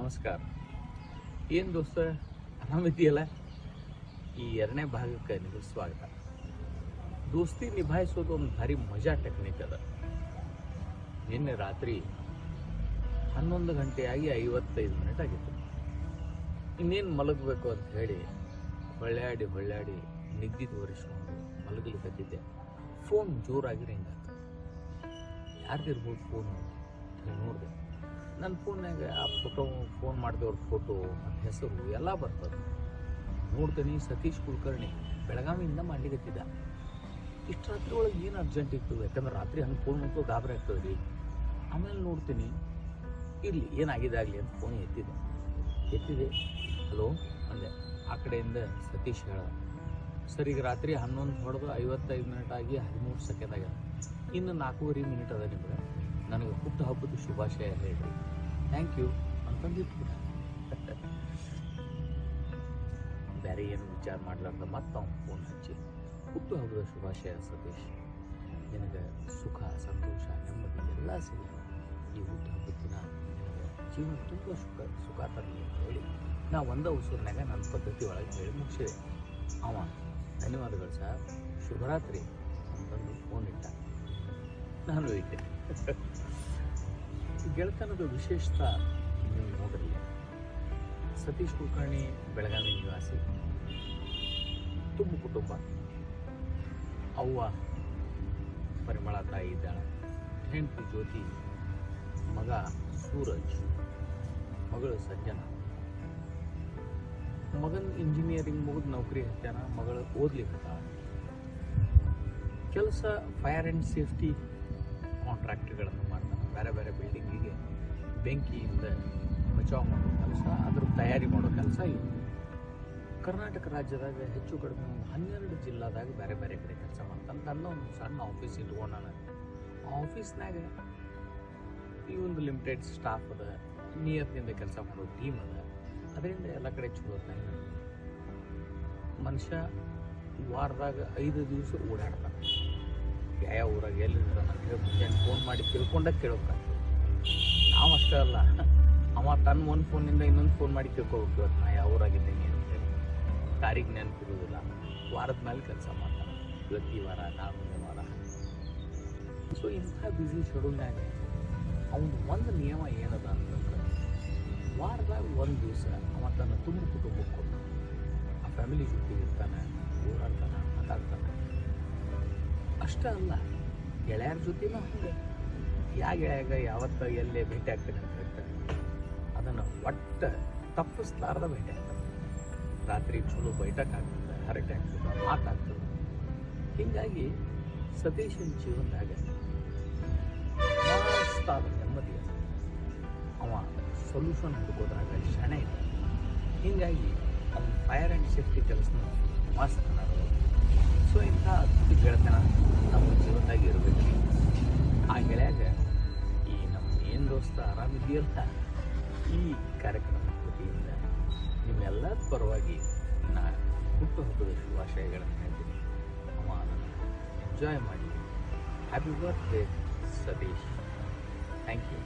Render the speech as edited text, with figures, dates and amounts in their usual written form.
ನಮಸ್ಕಾರ. ಏನು ದೋಸ್ತ, ಆರಾಮಿದೆಯಲ್ಲ? ಈ ಎರಡನೇ ಭಾಗಕ್ಕೆ ನಿಮಗೆ ಸ್ವಾಗತ. ದೋಸ್ತಿ ನಿಭಾಯಿಸೋದು ಒಂದು ಭಾರಿ ಮಜಾ ಟೆಕ್ನಿಕ್ ಅದ. ನಿನ್ನೆ ರಾತ್ರಿ 11 ಗಂಟೆಯಾಗಿ 55 ಮಿನಿಟ್ ಆಗಿತ್ತು. ಇನ್ನೇನು ಮಲಗಬೇಕು ಅಂತ ಹೇಳಿ ಹೊಳ್ಳ್ಯಾಡಿ ನಿದ್ದಿದ್ದು ಒರೆಸ್ಕೊಂಡು ಮಲಗಲಿಕ್ಕತ್ತಿದ್ದೆ. ಫೋನ್ ಜೋರಾಗಿ ರಿಂಗ್ ಆಯ್ತು. ಯಾರ್ದಿರ್ಬೋದು ಫೋನು ನೋಡಿದೆ. ನನ್ನ ಫೋನ್ನಾಗ ಆ ಫೋನ್ ಮಾಡಿದವ್ರ ಫೋಟೋ ಮತ್ತು ಹೆಸರು ಎಲ್ಲ ಬರ್ತದೆ. ನೋಡ್ತೀನಿ ಸತೀಶ್ ಕುಲಕರ್ಣಿ ಬೆಳಗಾವಿಯಿಂದ ಮಾಡ್ಲಿಕ್ಕತ್ತಿದ್ದ. ಇಷ್ಟು ರಾತ್ರಿ ಒಳಗೆ ಏನು ಅರ್ಜೆಂಟ್ ಇತ್ತು? ಯಾಕಂದ್ರೆ ರಾತ್ರಿ ಹಂಗೆ ಫೋನ್ ಮಾಡ್ತು ಗಾಬರಿ ಆಗ್ತದೆ ರೀ. ಆಮೇಲೆ ನೋಡ್ತೀನಿ, ಇರಲಿ ಏನಾಗಿದ್ದಾಗಲಿ ಅಂತ ಫೋನ್ ಎತ್ತಿದೆ. ಹಲೋ ಅಂದೆ. ಆ ಕಡೆಯಿಂದ ಸತೀಶ್ ಹೇಳ, ಸರ್ ಈಗ ರಾತ್ರಿ 11 ಹೊಡೆದು 55 ಮಿನಿಟ್ ಆಗಿ 13 ಸೆಕೆಂಡ್ ಆಗ್ಯದ. ಇನ್ನು 4.5 ಮಿನಿಟ್ ಅದ. ನಿಮ್ಗೆ ನನಗೆ ಹುಟ್ಟುಹಬ್ಬದ ಶುಭಾಶಯ ಹೇಳ್ರಿ, ಥ್ಯಾಂಕ್ ಯು ಅಂತಂದಿಟ್ಬಿಟ್ಟ. ಬೇರೆ ಏನು ವಿಚಾರ ಮಾಡ್ಲಾರ್ದ ಮತ್ತೆ ಅವ್ನು ಫೋನ್ ಹಚ್ಚಿ, ಹುಟ್ಟುಹಬ್ಬದ ಶುಭಾಶಯ ಸತೀಶ್, ನಿನಗೆ ಸುಖ ಸಂತೋಷ ನೆಮ್ಮದಿ ಎಲ್ಲ ಸಿಗುತ್ತೆ. ಈ ಹುಟ್ಟುಹಬ್ಬದ ದಿನ ನಿನಗೆ ಜೀವನ ತುಂಬ ಸುಖ ತರಲಿ ಅಂತ ಹೇಳಿ ನಾ ಒಂದೇ ಉಸಿರಿನಾಗ ನನ್ನ ಪದ್ಧತಿ ಒಳಗೆ ಹೇಳಿ ಮುಗಿಸಿದೆ. ಅವ ಧನ್ಯವಾದಗಳು ಸರ್, ಶುಭರಾತ್ರಿ ಅಂತಂದು ಫೋನ್ ಇಟ್ಟ. ನಾನು ಇಟ್ಟೆ. ಗೆಳೆತನದ ವಿಶೇಷತೆ ನೀವು ನೋಡ್ರಿ. ಸತೀಶ್ ಕುಲಕರ್ಣಿ ಬೆಳಗಾವಿ ನಿವಾಸಿ, ತುಂಬ ಕುಟುಂಬ. ಅವ್ವ ಪರಿಮಳ ತಾಯಿ ಇದ್ದಾಳೆ, ಹೆಂಡತಿ ಜ್ಯೋತಿ, ಮಗ ಸೂರಜ್, ಮಗಳು ಸಂಜನಾ. ಮಗನ ಇಂಜಿನಿಯರಿಂಗ್ ಮುಗಿದು ನೌಕರಿ ಹತ್ತಾನ, ಮಗಳು ಓದ್ಲಿಕ್ಕೆ. ಕೆಲಸ ಫೈರ್ ಆ್ಯಂಡ್ ಸೇಫ್ಟಿ ಕಾಂಟ್ರಾಕ್ಟ್ಗಳನ್ನು ಮಾಡ್ತಾನೆ. ಬೇರೆ ಬೇರೆ ಬಿಲ್ಡಿಂಗಿಗೆ ಬೆಂಕಿಯಿಂದ ಬಚಾವ್ ಮಾಡೋ ಕೆಲಸ, ಅದ್ರ ತಯಾರಿ ಮಾಡೋ ಕೆಲಸ ಇವು. ಕರ್ನಾಟಕ ರಾಜ್ಯದಾಗ ಹೆಚ್ಚು ಕಡಿಮೆ 12 ಜಿಲ್ಲಾದಾಗ ಬೇರೆ ಬೇರೆ ಕಡೆ ಕೆಲಸ ಮಾಡ್ತಾನೆ. ನನ್ನ ಒಂದು ಸಣ್ಣ ಆಫೀಸ್ ಇಟ್ಕೊಂಡಾನ. ಆ ಆಫೀಸ್ನಾಗ ಈ ಒಂದು ಲಿಮಿಟೆಡ್ ಸ್ಟಾಫ್ ಅದ, ನಿಯತ್ನಿಂದ ಕೆಲಸ ಮಾಡೋ ಟೀಮ್ ಅದ. ಅದರಿಂದ ಎಲ್ಲ ಕಡೆ ಚಲೋ ಮನುಷ್ಯ ವಾರದಾಗ 5 ದಿವಸ ಓಡಾಡ್ತಾನೆ. ಯಾವ ಊರಾಗ ಎಲ್ಲಿರ್ತಾನೆ ಅಂತ ಹೇಳಿ ಮುಂಜಾನೆ ಫೋನ್ ಮಾಡಿ ತಿಳ್ಕೊಂಡೇ ಕೇಳೋಕ್ಕಾಗ್ತದೆ. ನಾವು ಅಷ್ಟೇ ಅಲ್ಲ, ಅವ ತನ್ನ ಒಂದು ಫೋನಿಂದ ಇನ್ನೊಂದು ಫೋನ್ ಮಾಡಿ ತಿಳ್ಕೊಬೇಕು, ಇವತ್ತು ನಾ ಯಾವ ಊರಾಗಿದ್ದೇನೆ ಅಂತೇಳಿ. ತಾರೀಖು ನೆನಪಿರುವುದಿಲ್ಲ. ವಾರದ ಮೇಲೆ ಕೆಲಸ ಮಾಡ್ತಾನೆ. ಇವತ್ತು ಈ ವಾರ, ನಾಳೆ ಮುಂದೆ ವಾರ. ಸೊ ಇಂಥ ಬ್ಯುಸಿ ಶೆಡ್ಯೂಲ್ನಾಗ ಅವನು ಒಂದು ನಿಯಮ ಏನದ ಅಂತಂದ್ರೆ, ವಾರದಾಗ 1 ದಿವಸ ಅವ ತನ್ನ ತುಂಬ ಕುಟುಂಬಕ್ಕೆ ಕೊಟ್ಟು ಆ ಫ್ಯಾಮಿಲಿ ಜೊತೆ ಇರ್ತಾನೆ, ಓಡಾಡ್ತಾನೆ, ಮಾತಾಡ್ತಾನೆ. ಅಷ್ಟೇ ಅಲ್ಲ, ಗೆಳೆಯರ ಜೊತೆನೂ ಹಂಗೆ. ಯಾವ ಗೆಳೆಯಾಗ ಯಾವತ್ತ ಎಲ್ಲೇ ಭೇಟಿ ಆಗ್ತಾನೆ ಅಂತ ಹೇಳ್ತಾನೆ, ಅದನ್ನು ಒಟ್ಟು ತಪ್ಪಿಸ್ಲಾರ್ದ ಭೇಟಿ ಆಗ್ತಾನೆ. ರಾತ್ರಿ ಚಲೋ ಬೈಟಕ್ ಆಗ್ತದೆ, ಹರಟೆ ಆಗ್ತದೆ, ಮಾತಾಗ್ತದೆ. ಹೀಗಾಗಿ ಸತೀಶನ ಜೀವನದಾಗ ಮಸ್ತಾದ ನೆಮ್ಮದಿ ಅದ. ಅವ ಸೊಲ್ಯೂಷನ್ ಹುಡುಕೋದ್ರಾಗ ಶಣೆ ಇದೆ. ಹೀಗಾಗಿ ಅವ್ನು ಫೈರ್ ಆ್ಯಂಡ್ ಸೇಫ್ಟಿ ಕೆಲಸನ ಮಸ್ತ್ ಅನ್ನೋದು. ಸೊ ಇಂಥ ಅದ್ಭುತ ಗೆಳೆತನ ನಮ್ಮ ಜೀವನದಾಗ ಇರಬೇಕು. ಆ ಗೆಳೆಯಾಗ ಈ ನಮ್ಮ ಏನು ದೋಸ್ತ ಆರಾಮಿದೆಯಲ್ಲ, ಈ ಕಾರ್ಯಕ್ರಮದ ವತಿಯಿಂದ ನಿಮ್ಮೆಲ್ಲರ ಪರವಾಗಿ ನಾ ಹುಟ್ಟುಹಬ್ಬದ ಶುಭಾಶಯಗಳನ್ನು ಹೇಳ್ತೀನಿ. ಅವ ಎಂಜಾಯ್ ಮಾಡಿ. Happy birthday Satish. Thank you.